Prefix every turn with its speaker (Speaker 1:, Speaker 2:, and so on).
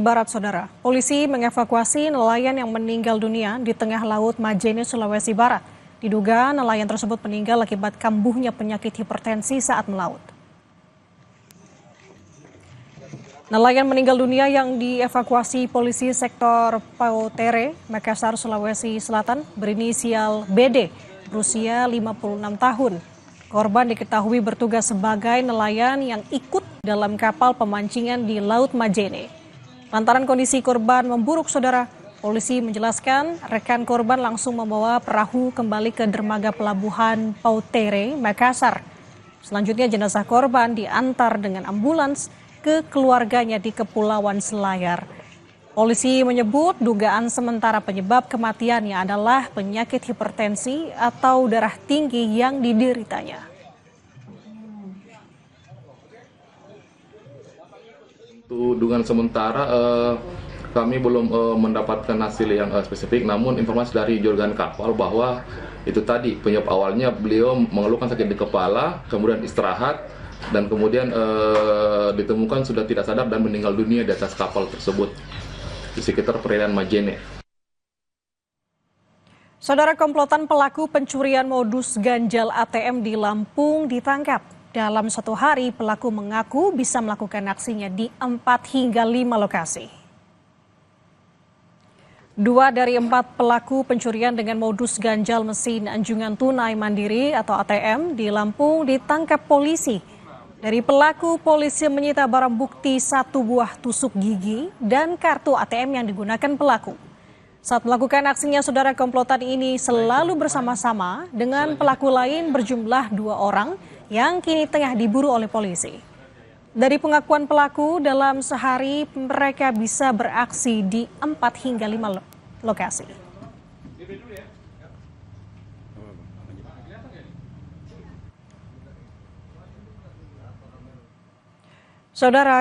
Speaker 1: Barat, Saudara. Polisi mengevakuasi nelayan yang meninggal dunia di tengah laut Majene, Sulawesi Barat. Diduga nelayan tersebut meninggal akibat kambuhnya penyakit hipertensi saat melaut. Nelayan meninggal dunia yang dievakuasi polisi sektor Pautere, Makassar, Sulawesi Selatan berinisial BD, berusia 56 tahun. Korban diketahui bertugas sebagai nelayan yang ikut dalam kapal pemancingan di Laut Majene. Lantaran kondisi korban memburuk, Saudara, polisi menjelaskan rekan korban langsung membawa perahu kembali ke dermaga pelabuhan Pautere, Makassar. Selanjutnya jenazah korban diantar dengan ambulans ke keluarganya di Kepulauan Selayar. Polisi menyebut dugaan sementara penyebab kematiannya adalah penyakit hipertensi atau darah tinggi yang dideritanya.
Speaker 2: Untuk dugaan sementara kami belum mendapatkan hasil yang spesifik, namun informasi dari jurgan kapal bahwa itu tadi penyebab awalnya beliau mengeluhkan sakit di kepala, kemudian istirahat, dan kemudian ditemukan sudah tidak sadar dan meninggal dunia di atas kapal tersebut di sekitar perairan Majene.
Speaker 1: Saudara, komplotan pelaku pencurian modus ganjal ATM di Lampung ditangkap. Dalam satu hari, pelaku mengaku bisa melakukan aksinya di 4 hingga 5 lokasi. 2 dari 4 pelaku pencurian dengan modus ganjal mesin anjungan tunai mandiri atau ATM di Lampung ditangkap polisi. Dari pelaku, polisi menyita barang bukti 1 buah tusuk gigi dan kartu ATM yang digunakan pelaku. Saat melakukan aksinya, Saudara, komplotan ini selalu bersama-sama dengan pelaku lain berjumlah 2 orang yang kini tengah diburu oleh polisi. Dari pengakuan pelaku, dalam sehari mereka bisa beraksi di 4 hingga 5 lokasi. Saudara,